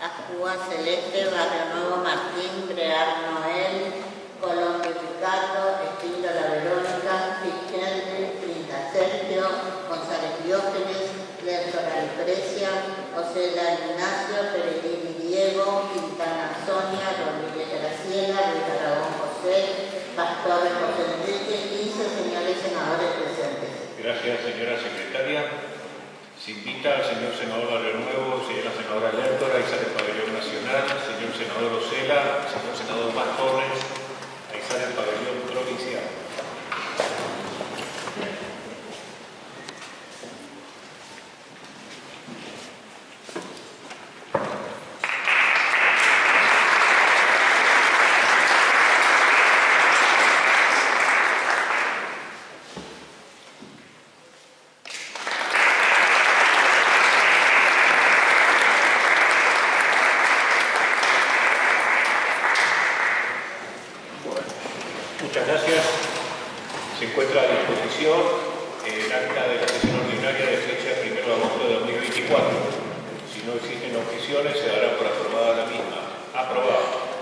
Ajúa Celeste, Barrio Nuevo Martín, Crear Noel, Colón de Picato, Estilo La Verónica, Fitzgerald, Trinta Sergio, González Diógenes, Lertora Lucrecia, Osela Ignacio, Peregrini Diego, Quintana Sonia, Rodríguez Graciela, Luis Aragón José, Pastor José Enrique, 15 señores senadores presentes. Gracias, señora secretaria. Se invita al señor senador Barrio Nuevo, señora senadora Lertora, a izar el pabellón nacional, señor senador Osela, señor senador Más Torres, a izar el pabellón provincial. Muchas gracias. Se encuentra a disposición el acta de la sesión ordinaria de fecha 1 de agosto de 2024. Si no existen objeciones, se dará por aprobada la misma. Aprobado.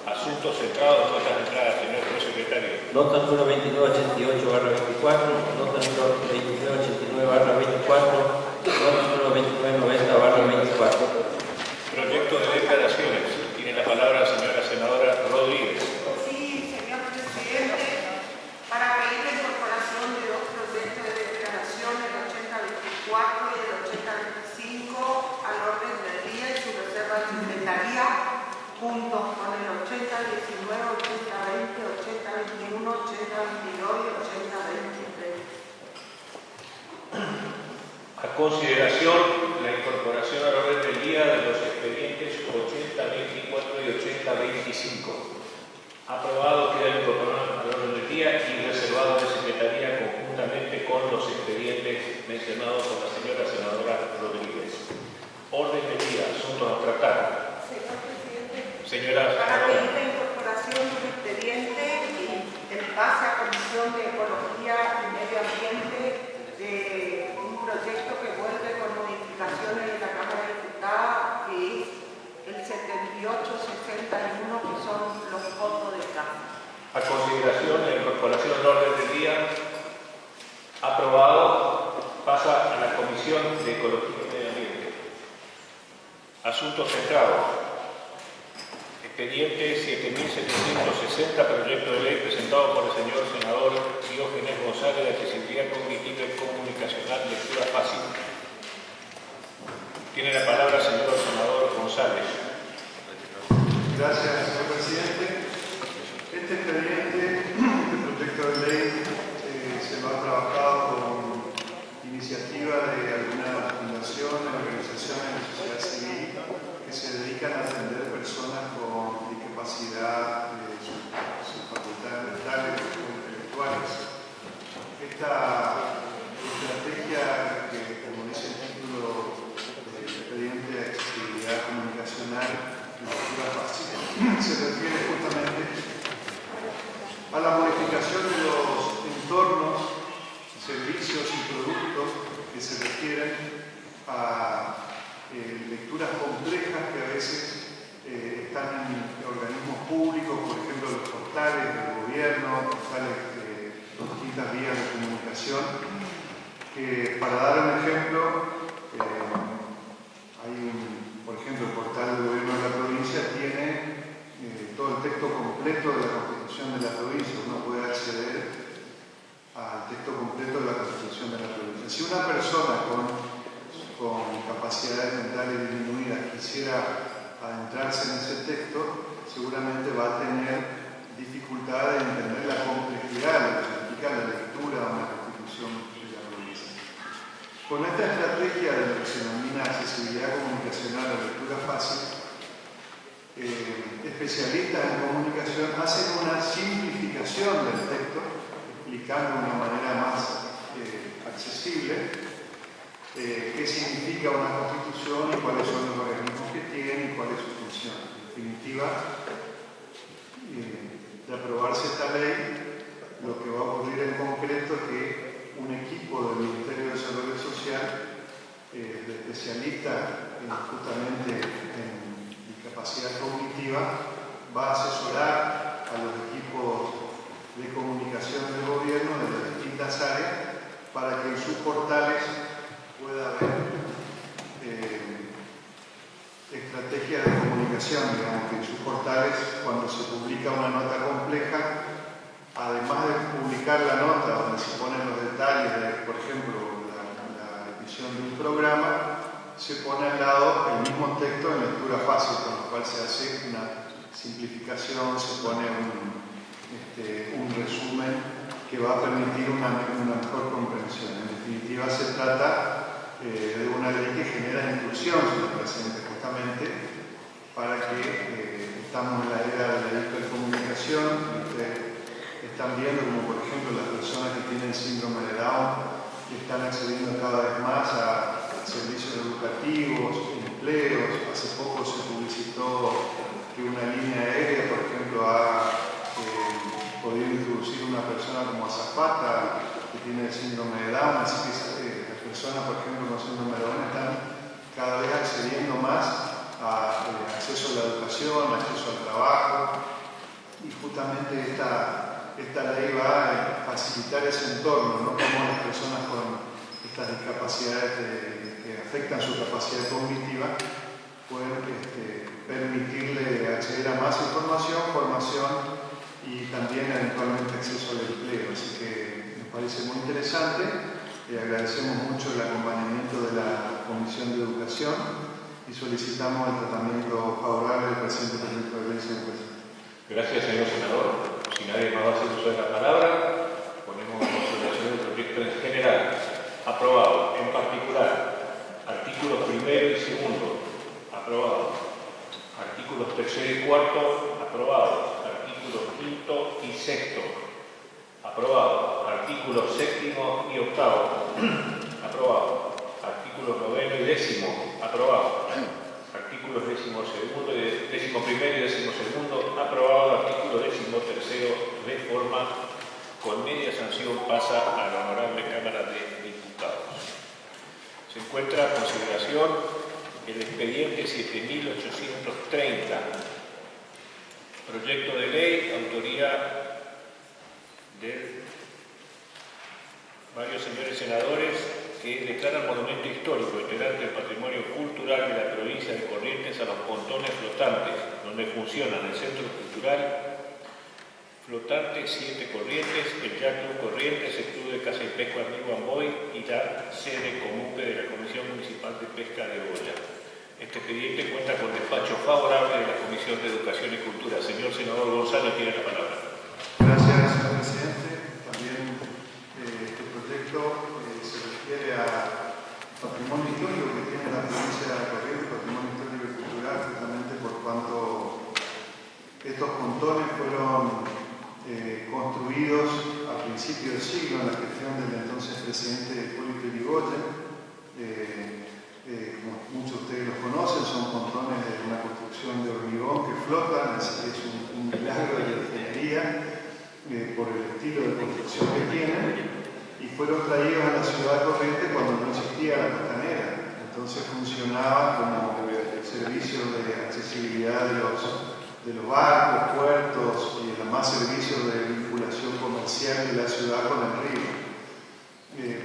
Asuntos centrados, notas de entrada, señor secretario. Nota número 2988/24, nota número 2989/24, nota número 2990/24. Proyecto de declaraciones. Tiene la palabra la señora senadora Rodríguez. Para pedir la incorporación de dos proyectos de declaración, el 8024 y el 8025, al orden del día y su reserva de secretaría, juntos con el 8019, 8020, 8021, 8022 y 8023. A consideración la incorporación al orden del día de los expedientes 8024 y 8025. Aprobado, queda incorporado al orden del día y reservado de secretaría conjuntamente con los expedientes mencionados por la señora senadora Rodríguez. Orden del día, asuntos a tratar. Señor presidente, Señora para senadora. pedir la incorporación de un expediente en base a Comisión de Ecología y Medio Ambiente de un proyecto que vuelve con modificaciones de la Cámara de Diputados, que es el 7861, que son los fondos de cambio. A consideración la incorporación al orden del día, aprobado, pasa a la Comisión de Ecología y Medio Ambiente. Asuntos centrados. Expediente 7760, proyecto de ley presentado por el señor senador Diógenes González de Accesibilidad Cognitiva y Comunicacional, lectura fácil. Tiene la palabra el señor senador González. Gracias, señor presidente. Este expediente, este proyecto de ley, se lo ha trabajado con iniciativa de algunas fundaciones, organizaciones de sociedad civil que se dedican a atender personas con discapacidad de sus facultades mentales o intelectuales. Esta estrategia, que como dice el título del expediente de accesibilidad comunicacional, se refiere justamente a la modificación de los entornos, servicios y productos que se refieren a lecturas complejas que a veces están en organismos públicos, por ejemplo los portales del gobierno, portales de distintas vías de comunicación, que para dar un ejemplo, por ejemplo, el portal del gobierno de la provincia tiene todo el texto completo de la Constitución de la provincia. Uno puede acceder al texto completo de la Constitución de la provincia. Si una persona con capacidades mentales disminuidas quisiera adentrarse en ese texto, seguramente va a tener dificultad de entender la complejidad de lo que significa la lectura de una Constitución de la provincia. Con esta estrategia de lo que se denomina accesibilidad comunicacional o lectura fácil, especialistas en comunicación hacen una simplificación del texto, explicando de una manera más accesible qué significa una constitución y cuáles son los organismos que tiene y cuál es su función. En definitiva, de aprobarse esta ley, lo que va a ocurrir en concreto es que un equipo del Ministerio de Desarrollo Social, de especialistas justamente en discapacidad cognitiva va a asesorar a los equipos de comunicación del gobierno de las distintas áreas para que en sus portales pueda haber estrategias de comunicación, digamos, que en sus portales, cuando se publica una nota compleja, además de publicar la nota donde se ponen los detalles de, por ejemplo, la edición de un programa, se pone al lado el mismo texto en lectura fácil, con lo cual se hace una simplificación, se pone un resumen que va a permitir una mejor comprensión. En definitiva, se trata de una ley que genera inclusión, señor presidente, justamente para que estamos en la era de la hipercomunicación. Ustedes están viendo como, por ejemplo, las personas que tienen síndrome de Down están accediendo cada vez más a servicios educativos, empleos. Hace poco se publicitó que una línea aérea, por ejemplo, ha podido introducir una persona como azafata que tiene el síndrome de Down, así que las personas, por ejemplo, con síndrome de Down están cada vez accediendo más a acceso a la educación, acceso al trabajo, y justamente esta ley va a facilitar ese entorno, ¿no? Cómo las personas con estas discapacidades que afectan su capacidad cognitiva pueden permitirle acceder a más información, formación y también eventualmente acceso al empleo. Así que nos parece muy interesante. Agradecemos mucho el acompañamiento de la Comisión de Educación y solicitamos el tratamiento favorable del presente proyecto de ley, señor presidente. Gracias, señor senador. Si nadie más va a hacer uso de la palabra, ponemos en consideración el proyecto en general. Aprobado. En particular, artículos 1 y 2. Aprobado. Artículos 3 y 4. Aprobado. Artículos 5 y 6. Aprobado. Artículos 7 y 8. Aprobado. Artículos 9 y 10. Aprobado. Artículos 11 y 12. Aprobado. Artículo 13 de forma con media sanción pasa a la Honorable Cámara de Diputados. Se encuentra a consideración el expediente 7830. Proyecto de ley, autoría de varios señores senadores que declaran monumento histórico integrante del patrimonio cultural de la provincia de Corrientes a los pontones flotantes, donde funcionan el Centro Cultural Flotante 7 Corrientes, el Yacht Club Corrientes, el Club de Caza y Pesca Amigo Amboy y la sede Comupe de la Comisión Municipal de Pesca de Olla. Este expediente cuenta con despacho favorable de la Comisión de Educación y Cultura. Señor senador González, tiene la palabra. Gracias, señor presidente. También este proyecto se refiere a patrimonio histórico que tiene la provincia de Corrientes, patrimonio histórico y cultural, justamente por cuanto estos pontones fueron construidos a principios del siglo en la gestión del entonces presidente Hipólito Yrigoyen. Como muchos de ustedes los conocen, son pontones de una construcción de hormigón que flotan, así que es un milagro de ingeniería por el estilo de construcción que tienen, y fueron traídos a la ciudad de Corrientes cuando no existía la costanera. Entonces funcionaba como servicio de accesibilidad de los barcos, puertos y además servicio de vinculación comercial de la ciudad con el río.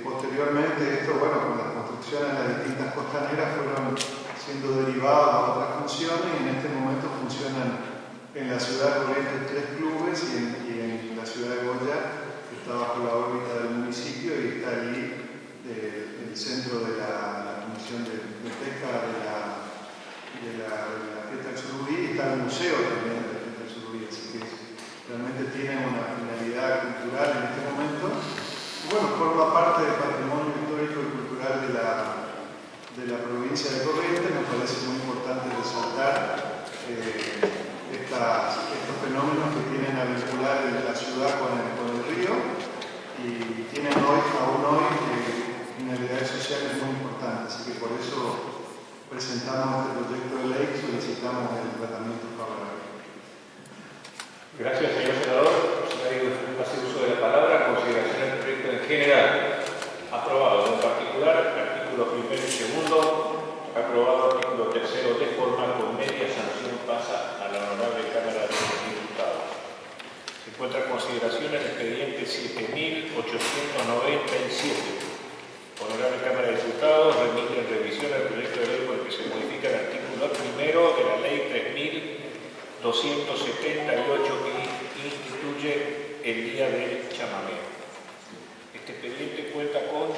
Posteriormente, esto, bueno, con las construcciones de las distintas costaneras fueron siendo derivados a otras funciones, y en este momento funcionan en la ciudad de Corrientes 3 clubes y en la ciudad de Goya, que está bajo la órbita del municipio, y está allí el centro de la Comisión de Pesca de la Fiesta del Surubí, y está el museo también de la Fiesta del Surubí, así que realmente tienen una finalidad cultural en este momento. Bueno, forma parte del patrimonio histórico y cultural de la provincia de Corrientes. Nos parece muy importante resaltar estos fenómenos que tienen a vincular la ciudad con el río, y tienen aún hoy finalidades sociales muy importantes. Así que por eso presentamos este proyecto de ley y solicitamos el tratamiento favorable. Gracias, señor senador. Si nadie hace uso de la palabra, consideración del proyecto en general. Aprobado. En particular, artículos 1 y 2. Aprobado artículo tercero de forma con media sanción pasa a la Honorable Cámara de Diputados. Se encuentra en consideración el expediente 7.897. Honorable Cámara de Diputados remite en revisión el proyecto de ley por el que se modifica el artículo primero de la Ley 3.278 que instituye el Día del Chamamé. Este expediente cuenta con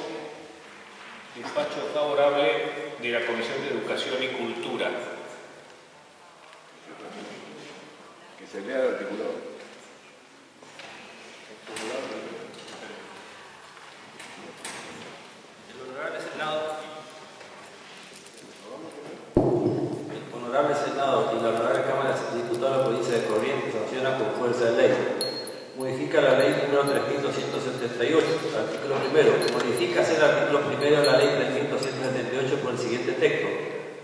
despacho favorable de la Comisión de Educación y Cultura. Que se lea el articulado. El Honorable Senado y la Honorable Cámara de Diputados de la Provincia de Corrientes sanciona con fuerza de ley. Modifica la ley número 3278, artículo primero. Modifícase el artículo primero de la ley 3278 por el siguiente texto.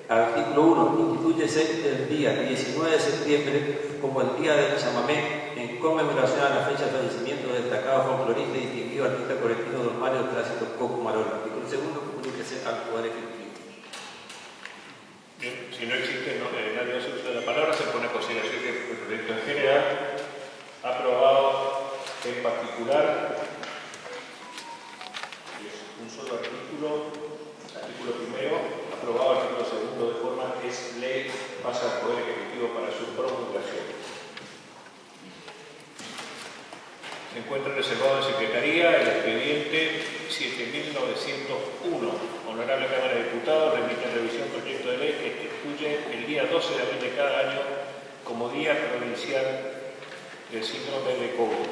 Artículo 1. Instituyese el día 19 de septiembre como el Día del Chamamé en conmemoración a la fecha de fallecimiento del destacado folclorista y distinguido artista colectivo don Mario Tránsito Coco Marón. Artículo segundo. Comuníquese al Poder Ejecutivo. Bien, si no existe nadie más uso de la palabra, se pone a consideración que el proyecto en general aprobado en particular es un solo artículo primero, aprobado artículo segundo de forma es ley, pasa al Poder Ejecutivo para su promulgación. Se encuentra reservado en Secretaría el expediente 7.901. Honorable Cámara de Diputados remite en revisión proyecto de ley que instituye el día 12 de abril de cada año como Día Provincial del Síndrome de COVID.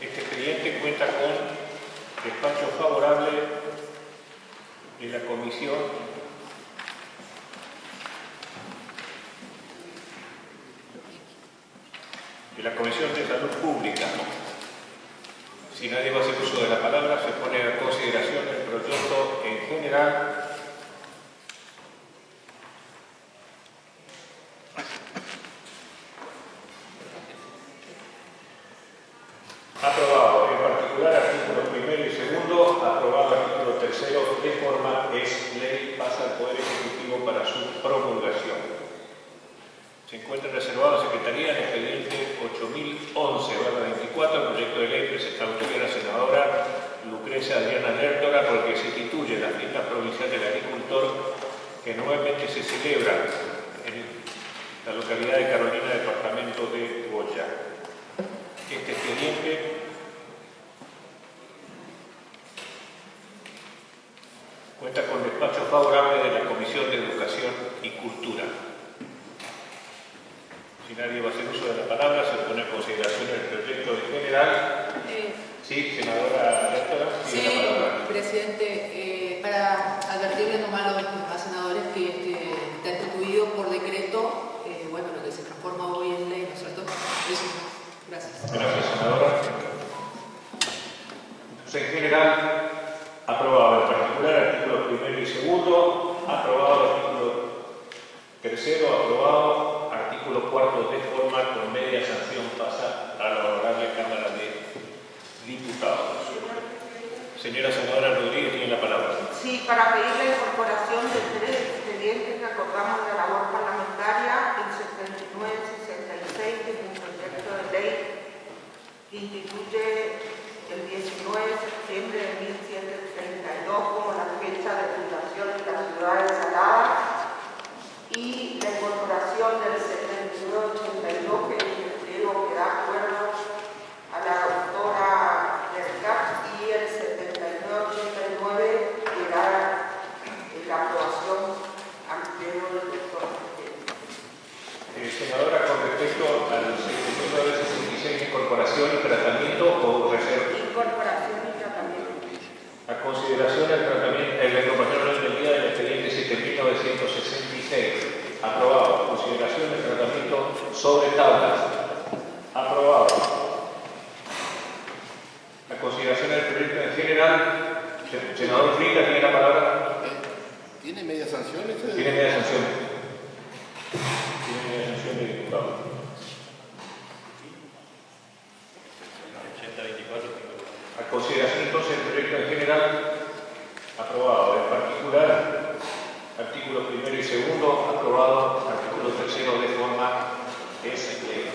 Este expediente cuenta con despacho favorable de la Comisión de Salud Pública. Si nadie va a hacer uso de la palabra, se pone a consideración el proyecto en general. Aprobado. En particular, artículos primero y segundo. Aprobado artículo tercero. De forma es ley, pasa al Poder Ejecutivo para su promulgación. Se encuentra reservado en Secretaría el expediente 8011/24, proyecto de ley presentado por la senadora Lucrecia Adriana Lertora, por el que se instituye la fiesta provincial del agricultor que nuevamente se celebra en la localidad de Carolina, departamento de Goya. Este expediente cuenta con despacho favorable de la Comisión de Educación y Cultura. Si nadie va a hacer uso de la palabra, se pone en consideración el proyecto en general. Sí, senadora Lertora. Sí, presidente, para advertirle nomás a los demás senadores que está instituido por decreto, bueno, lo que se transforma hoy en ley, ¿no es cierto? Eso. Gracias. Gracias, senadora. Entonces, en general, aprobado. En particular, artículos primero y segundo. Aprobado artículo tercero. Aprobado artículo cuarto de forma con media sanción pasa a la Honorable Cámara de Diputados. Señora senadora Rodríguez, tiene la palabra. Sí, para pedir la incorporación de tres expedientes que acordamos de labor parlamentaria, el 7966, que es un proyecto de ley que instituye el 19 de septiembre de 1732 como la fecha de fundación de la ciudad de Salada, y la incorporación del 7982, que creo que da acuerdo a la doctora Mercat, y el 7989, que da la aprobación al pleno del doctor. Senadora, con respecto al 7966, incorporación y tratamiento o reserva. Incorporación y tratamiento. A consideración la incorporación del día del expediente 7966. Aprobado. Consideración del tratamiento sobre tablas. Aprobado. A consideración del proyecto en general. Senador Frita, tiene la palabra. ¿Tiene media sanción? Tiene media sanción. Tiene media sanción de diputado. 8024. A consideración entonces del proyecto en general. Aprobado. En particular, segundo aprobado, artículo tercero de forma es ley.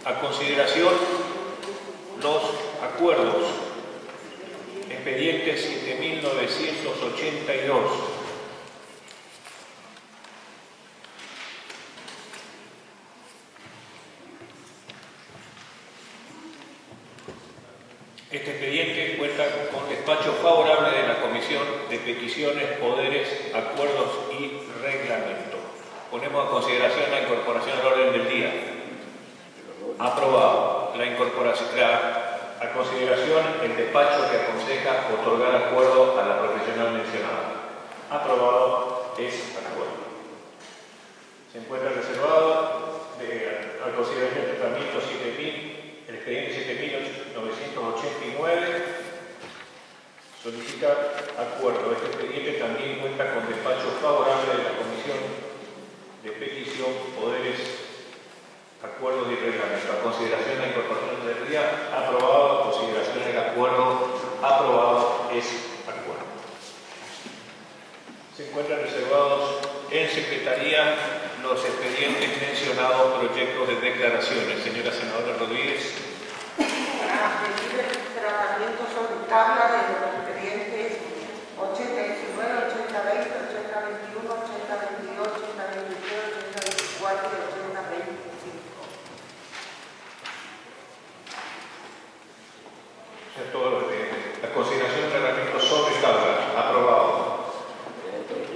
A consideración los acuerdos. Expediente 7982. Este expediente cuenta con despacho favorable de la Comisión de Peticiones, Poderes, Acuerdos y Reglamento. Ponemos a consideración la incorporación al orden del día. Aprobado. La incorporación, a consideración el despacho que aconseja otorgar acuerdo a la profesional mencionada. Aprobado es acuerdo. Se encuentra reservado a consideración el tratamiento 7000, el expediente 7989. Solicita acuerdo. Este expediente también cuenta con despacho favorable de la Comisión de Petición, Poderes, Acuerdos y Reglamentos. A consideración la incorporación del día, aprobado. A consideración el acuerdo, aprobado es acuerdo. Se encuentran reservados en Secretaría los expedientes mencionados, proyectos de declaraciones. Señora senadora Rodríguez. Para pedir el tratamiento sobre tabla de los expedientes 8019, 8020, 8021, 8022, 8023, 8024 y 8025. Todos los expedientes. La consideración del reglamento sobre tabla. Aprobado.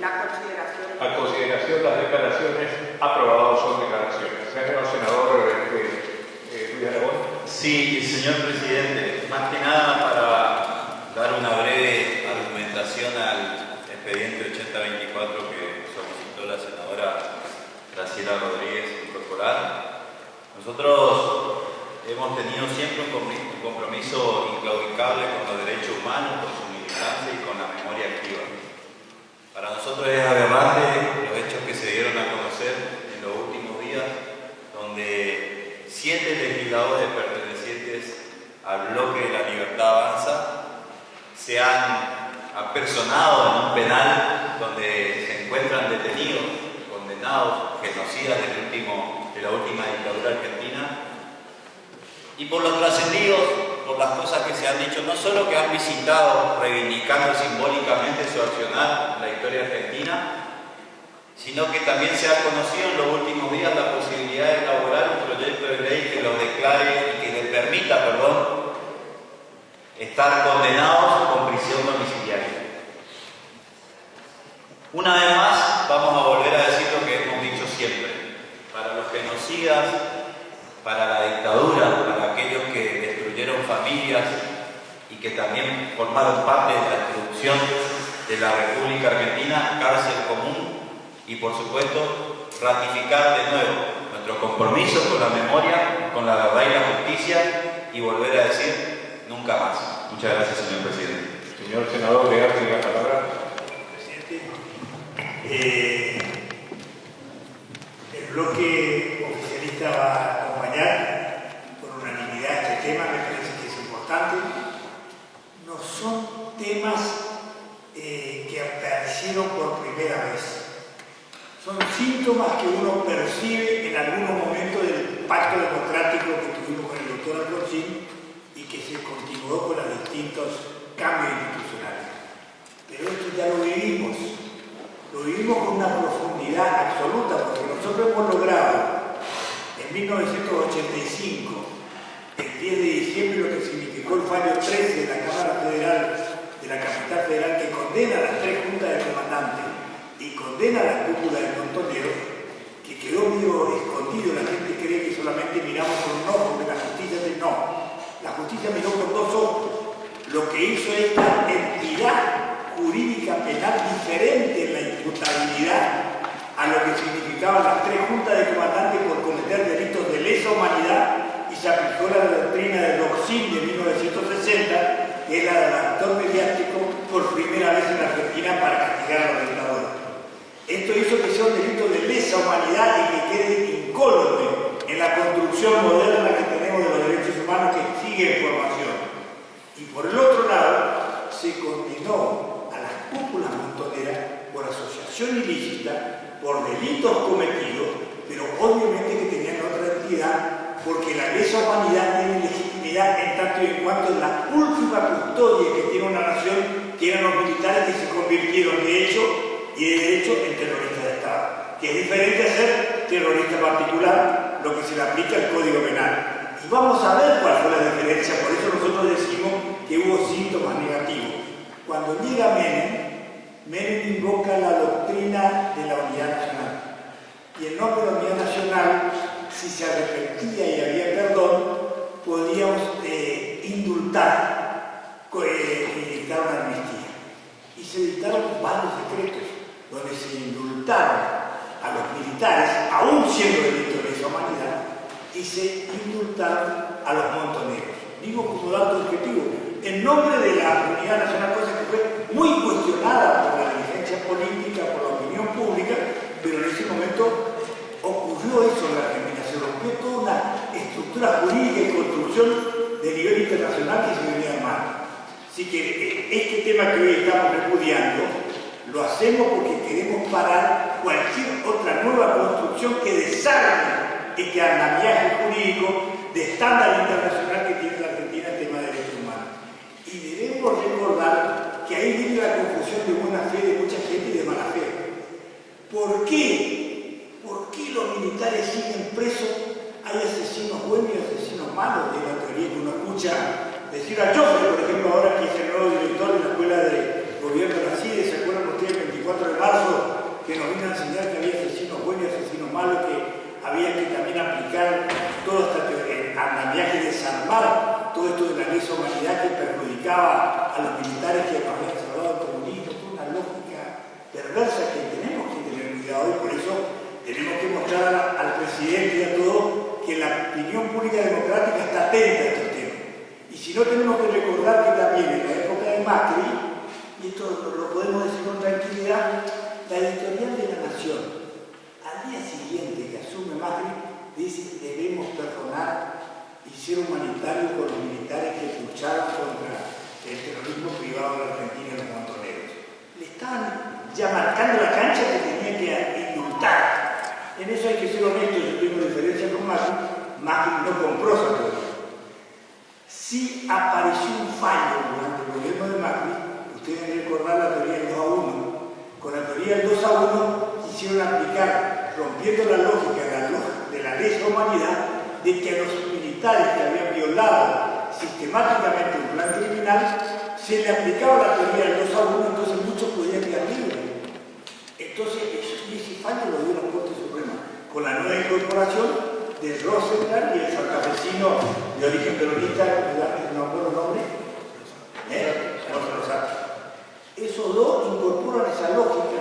La consideración. A consideración las declaraciones. Aprobado son declaraciones. Señor senador Luis Aragón. Sí, señor presidente. Más que nada para dar una breve argumentación al expediente 8024 que solicitó la senadora Graciela Rodríguez incorporar. Nosotros hemos tenido siempre un compromiso inclaudicable con los derechos humanos, con su militancia y con la memoria activa. Para nosotros es aberrante los hechos que se dieron a conocer en los últimos días, donde 7 legisladores pertenecientes al bloque de la Libertad Avanza se han apersonado en un penal donde se encuentran detenidos, condenados, genocidas de la última dictadura argentina. Y por los trascendidos, por las cosas que se han dicho, no solo que han visitado reivindicando simbólicamente su accionar en la historia argentina, sino que también se ha conocido en los últimos días la posibilidad de elaborar un proyecto de ley que los declare y que les permita, estar condenados con prisión domiciliaria. Una vez más, vamos a volver a decir lo que hemos dicho siempre. Para los genocidas, para la dictadura, para aquellos que destruyeron familias y que también formaron parte de la destrucción de la República Argentina, cárcel común y, por supuesto, ratificar de nuevo nuestro compromiso con la memoria, con la verdad y la justicia y volver a decir nunca más. Muchas gracias, señor presidente. Señor senador, le hace la palabra. Presidente, el bloque oficialista va a acompañar por unanimidad este tema, me parece que es importante. No son temas que aparecieron por primera vez. Son síntomas que uno percibe en algunos momentos del pacto democrático que tuvimos con el doctor Alfonsín y que se continuó con los distintos cambios institucionales. Pero esto ya lo vivimos con una profundidad absoluta, porque nosotros hemos logrado en 1985, el 10 de diciembre, lo que significó el fallo 13 de la Cámara Federal, de la Capital Federal, que condena a las 3 juntas de comandantes y condena a la cúpula de Montonero, que quedó medio escondido. La gente cree que solamente miramos con un ojo, que la justicia no. La justicia miró con 2 ojos. Lo que hizo esta entidad jurídica penal diferente en la imputabilidad a lo que significaban las 3 juntas de comandantes por cometer delitos de lesa humanidad, y se aplicó la doctrina del Doxin de 1960, que es la del actor mediático por primera vez en la Argentina para castigar a los dictadores. Esto hizo que sea un delito de lesa humanidad y que quede incólume en la construcción moderna que tenemos de los derechos humanos, que sigue en formación. Y por el otro lado, se condenó a las cúpulas montoneras por asociación ilícita, por delitos cometidos, pero obviamente que tenían otra entidad, porque la lesa humanidad tiene legitimidad en tanto y en cuanto es la última custodia que tiene una nación, que eran los militares que se convirtieron de hecho y de derecho en terroristas de Estado, que es diferente a ser terrorista particular, lo que se le aplica al Código Penal. Y vamos a ver cuál fue la diferencia, por eso nosotros decimos que hubo síntomas negativos. Cuando llega Menem invoca la doctrina de la unidad nacional. Y en nombre de la unidad nacional, si se arrepentía y había perdón, podíamos indultar y dictar una amnistía. Y se dictaron varios decretos donde se indultaron a los militares, aún siendo delitos de lesa humanidad, y se indultaron a los montoneros. Digo como dato objetivo, en nombre de la unidad nacional, cosa que fue muy cuestionada por la dirigencia política, por la opinión pública, pero en ese momento ocurrió eso en la Argentina, se rompió toda una estructura jurídica y construcción de nivel internacional que se venía armando. Así que este tema que hoy estamos repudiando lo hacemos porque queremos parar cualquier otra nueva construcción que desarme este andamiaje jurídico de estándar internacional que tiene la Argentina en tema de derechos humanos. Y debemos recordar que ahí viene la confusión de buena fe de mucha gente y de mala fe. ¿Por qué? ¿Por qué los militares siguen presos? Hay asesinos buenos y asesinos malos, de la teoría que uno escucha decir a Joffre, por ejemplo, ahora que es el nuevo director de la Escuela de Gobierno de la CIDE. ¿Se acuerdan ustedes el 24 de marzo que nos vino a enseñar que había asesinos buenos y asesinos malos, que había que también aplicar todo este andamiaje, desarmar todo esto de la lesa humanidad que perjudicaba a los militares que nos habían salvado del comunismo? Es una lógica perversa que tenemos que tener cuidado, y por eso tenemos que mostrar al presidente y a todos que la opinión pública democrática está atenta a estos temas. Y si no, tenemos que recordar que también en la época de Macri, y esto lo podemos decir con tranquilidad, la editorial de La Nación, al día siguiente que asume Macri, dice que debemos perdonar y ser humanitarios con los militares que lucharon contra el terrorismo privado de la Argentina y los montoneros. Le estaban ya marcando la cancha que tenía que indultar. En eso hay que ser honesto. Yo tengo diferencia con Macri. Macri no compró esa teoría. Sí apareció un fallo durante el gobierno de Macri. Ustedes deben recordar la teoría del 2 a 1. Con la teoría del 2 a 1 quisieron aplicar, rompiendo la lógica de la lesa humanidad, de que a los militares que habían violado sistemáticamente un plan criminal se le aplicaba la teoría del 2 a 1, entonces muchos podían quedar libres. Entonces, ese fallo lo dio la Corte Suprema, con la nueva incorporación de Rosenberg y el santafesino de origen peronista, no me acuerdo el nombre, esos dos incorporan esa lógica,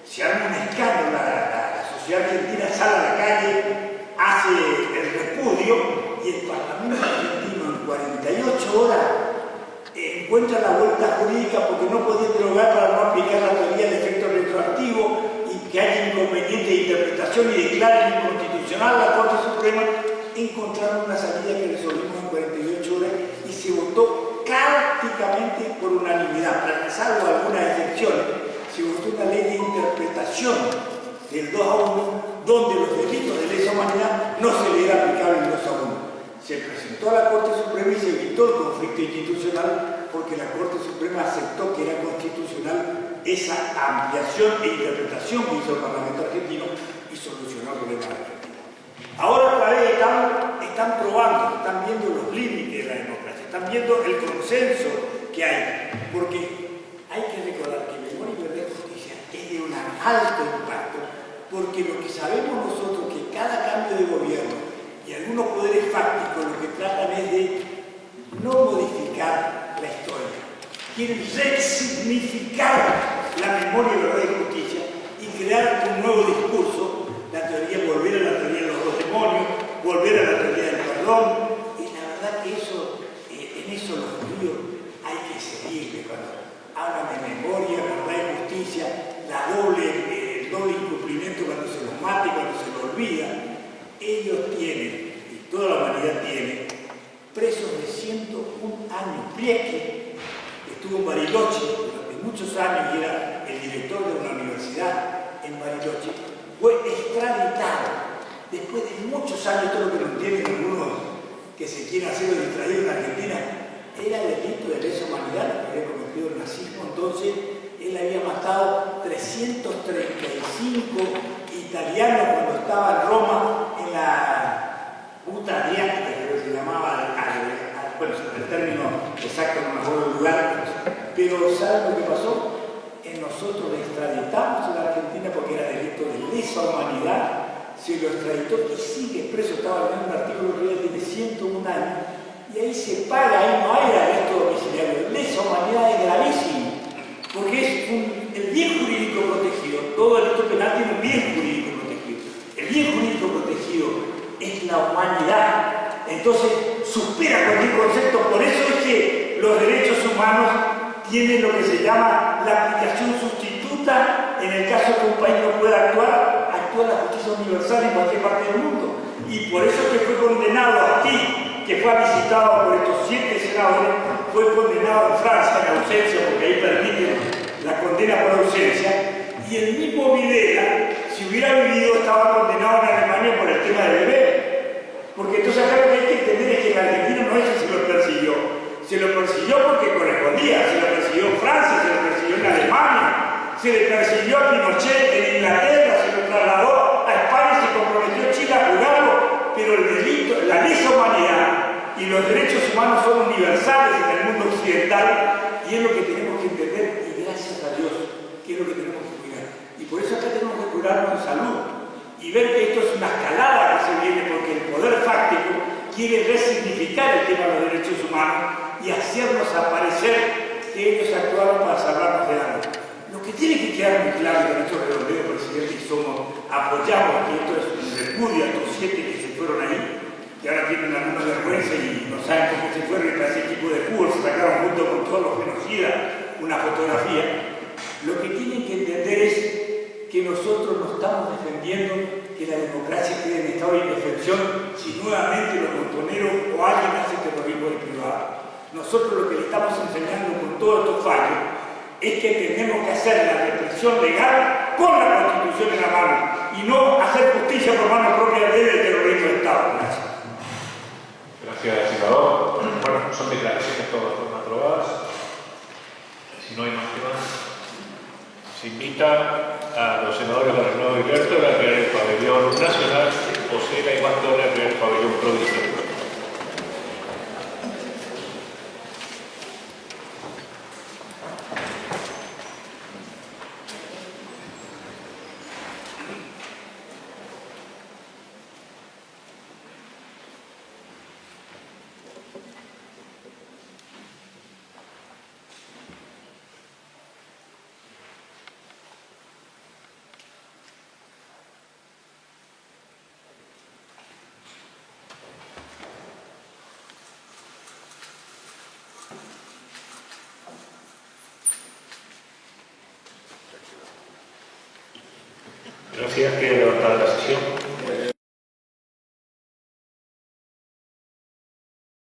se arma un escándalo, la sociedad argentina sale a la calle, hace el repudio, y el Parlamento argentino en 48 horas encuentra la vuelta jurídica porque no podía derogar para no aplicar la teoría de efecto retroactivo y que haya inconveniente de interpretación y declarar inconstitucional la Corte Suprema. Encontraron una salida que resolvimos en 48 horas y se votó prácticamente por unanimidad, salvo algunas excepciones. Se votó una ley de interpretación del 2 a 1, donde los delitos de lesa humanidad no se le era aplicable el 2 a 1. Se presentó a la Corte Suprema y se evitó el conflicto institucional porque la Corte Suprema aceptó que era constitucional esa ampliación e interpretación que hizo el Parlamento argentino y solucionó el problema de Argentina. Ahora otra vez están probando, están viendo los límites de la democracia, están viendo el consenso que hay, porque hay que recordar que Memoria y Verdad y Justicia es de un alto impacto, porque lo que sabemos nosotros que cada cambio de gobierno y algunos poderes fácticos lo que tratan es de no modificar la historia, quieren resignificar la memoria de verdad y justicia y crear un nuevo discurso, la teoría, volver a la teoría de los dos demonios, volver a la teoría del perdón, y la verdad que eso, en eso los judíos hay que seguirle cuando hablan de memoria, verdad y justicia, el doble incumplimiento cuando se los mata y cuando se los olvida. Ellos tienen, y toda la humanidad tiene, presos de 101 años. Pieschi estuvo en Bariloche durante muchos años y era el director de una universidad en Bariloche, fue extraditado. Después de muchos años, todo lo que no entienden algunos que se quieren hacer los distraídos en Argentina, era delito de lesa humanidad lo que había cometido el nazismo. Entonces, él había matado 335 italianos cuando estaba en Roma, en la Ruta Adriática, creo que se llamaba, bueno, el término exacto no me acuerdo el lugar, pero ¿saben lo que pasó? Nosotros le extraditamos a la Argentina porque era delito de lesa humanidad, se lo extraditó y sigue preso. Estaba leyendo un artículo que tiene 101 años y ahí se paga, ahí no hay arresto domiciliario. Lesa humanidad es gravísimo porque es el bien jurídico protegido. Todo delito penal tiene un bien jurídico protegido. El bien jurídico protegido es la humanidad. Entonces supera cualquier concepto. Por eso es que los derechos humanos tienen lo que se llama la aplicación sustituta en el caso que un país no pueda actuar, actúa la justicia universal en cualquier parte del mundo. Y por eso que fue condenado aquí, que fue visitado por estos 7 senadores, fue condenado en Francia en ausencia, porque ahí permiten la condena por ausencia, y el mismo Videla, si hubiera vivido, estaba condenado en Alemania por el tema del bebé. Porque entonces acá lo que hay que entender es que en Argentina no es que se lo persiguió. Se lo persiguió porque correspondía, se lo persiguió en Francia, se lo persiguió en Alemania, se le persiguió a Pinochet en Inglaterra, se lo trasladó a España, se comprometió Chile a juzgarlo, pero el delito, la lesa humanidad y los derechos humanos son universales en el mundo occidental y es lo que tenemos que entender y gracias a Dios, que es lo que tenemos que cuidar. Y por eso acá tenemos que curarnos en salud y ver que esto es una escalada que se viene porque el poder fáctico quiere resignificar el tema de los derechos humanos y hacernos aparecer que ellos actuaron para salvarnos de algo. Lo que tiene que quedar muy claro con estos redondeos, presidente, y apoyamos que esto es un repudio a estos 7 que se fueron ahí, que ahora tienen alguna vergüenza y no saben por qué se fueron y para ese equipo de fútbol se sacaron junto con todos los genocidas una fotografía. Lo que tienen que entender es que nosotros no estamos defendiendo que la democracia quede en estado de indefensión si nuevamente los montoneros o alguien hace terrorismo del privado. Nosotros lo que le estamos enseñando con todos estos fallos es que tenemos que hacer la represión legal con la Constitución en la mano y no hacer justicia por mano propia del terrorismo del Estado. Gracias. Gracias, senador. Bueno, son declaraciones todas fueron aprobadas. Si no hay más temas, se invita a los senadores Barrenado y Lertor a crear el pabellón nacional, Osera y Mantona a crear el pabellón provincial. Gracias.